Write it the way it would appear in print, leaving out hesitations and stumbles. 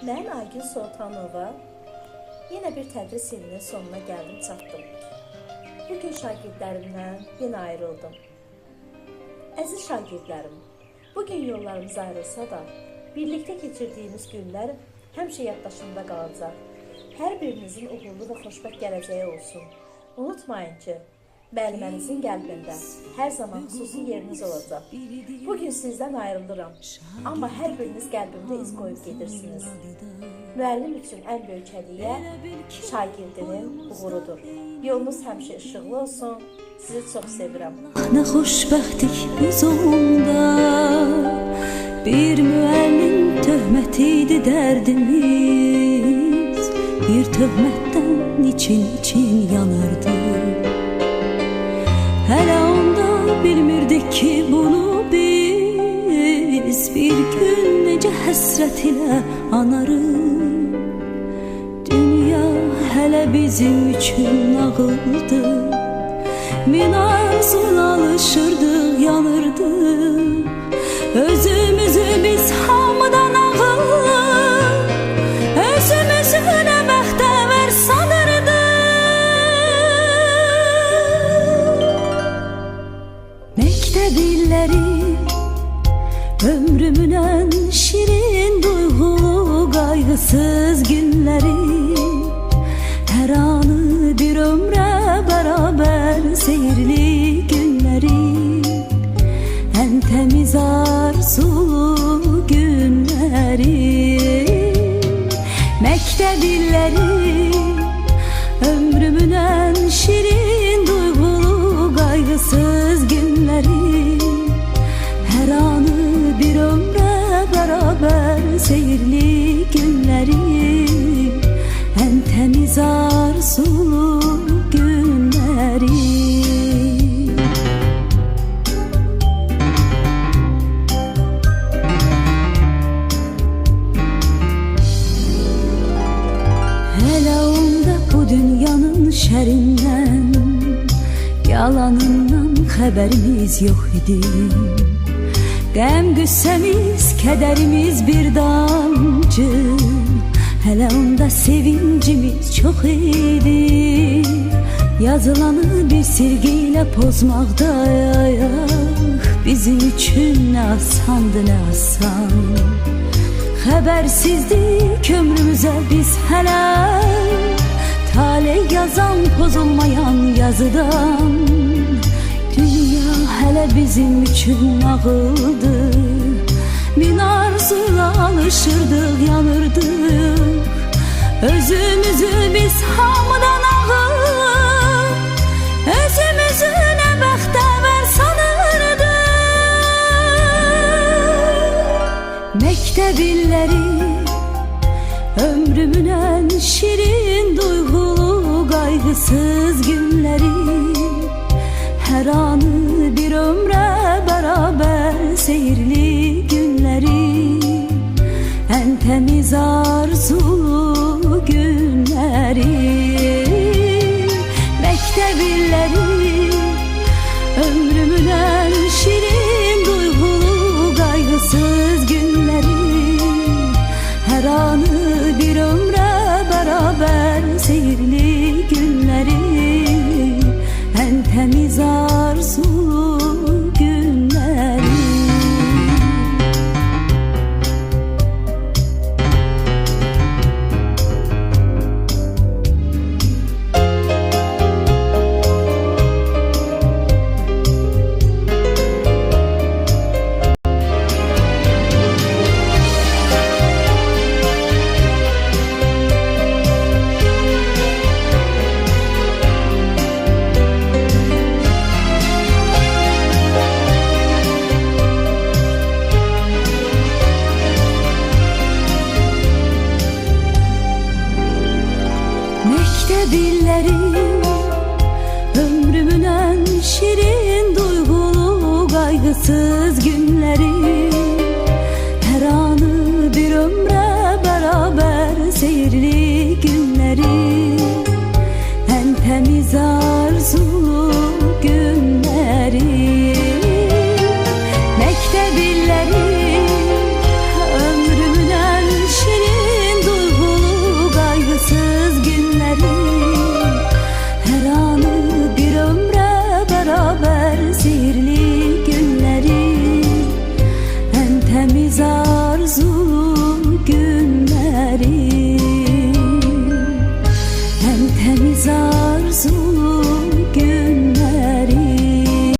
Ben Aygün Sultanova yine bir tədris ilinin sonuna geldim çatdım. Bugün şagirdlərimdən yine ayrıldım. Əziz şagirdlərim, bugün yollarımız ayrılsa da birlikte geçirdiğimiz günler həmişə yaddaşımda qalacaq. Hər birinizin uğurlu və xoşbəxt gələcəyi olsun. Unutmayın ki, müəllimənizin qəlbində hər zaman xüsusi yeriniz olacaq. Bugün sizdən ayrılıram, amma hər biriniz qəlbimdə iz qoyub gedirsiniz. Müəllim üçün ən böyük hədiyyə şagirdinin uğurudur. Yolunuz həmişə işıqlı olsun. Sizi çox sevirəm. Nə xoşbəxtlik biz onda, bir müəllim töhmətiydi dərdimiz, bir töhmətdən için yanırdı. Hələ onda bilmirdik ki bunu biz bir gün necə həsrət ilə anarıq. Dünya hələ bizim üçün nağıldı, min arzuna alışırdıq, yanırdıq. Özümüzü biz hamıdan ağır, özümüzü nə bəxtəvər sanırdıq. Məktəb illəri ömrümün ən şirin duyğulu qayğısız günləri, hər anı bir ömrə bərabər seyirli günləri, ən təmiz arzulu günləri. Məktəb illəri ömrümün ən şirin duyğulu qayğısız günləri, hər anı bir ömrə bərabər seyirli günləri, ən təmiz arzulu günləri. Hələ onda bu dünyanın şərindən, yalanından xəbərimiz yox idi. Qəm qüssəmiz, kədərimiz bir damcı, hələ onda sevincimiz çox idi. Yazılanı bir silgiyle pozmaqda bizim üçün nə asandı, nə asan. Xəbərsizdik ömrümüzə biz hələ, taley yazan pozulmayan yazıdan. Dünya hələ bizim üçün nağıldı, min arzuyla alışırdıq, yanırdıq. Özümüzü biz hamıdan ağır, özümüzü nə bəxtəvər sanırdıq. Məktəb illəri ömrümün ən şirin duyğulu qayğısız günləri, hər anı bir ömrə bərabər seyirli günləri, ən təmiz arzulu günləri. Məktəb illəri ömrümün ən şirin duyğulu qayğısız günləri, hər anı bir ömrə bərabər seyirli günləri, ən təmiz arzulu günləri. Məktəb illəri ömrümün ən şirin duyğulu qayğısız günləri, hər anı bir ömrə bərabər seyirli günləri, ən təmiz arzulu günləri. Məktəb illəri ömrümün ən şirin imza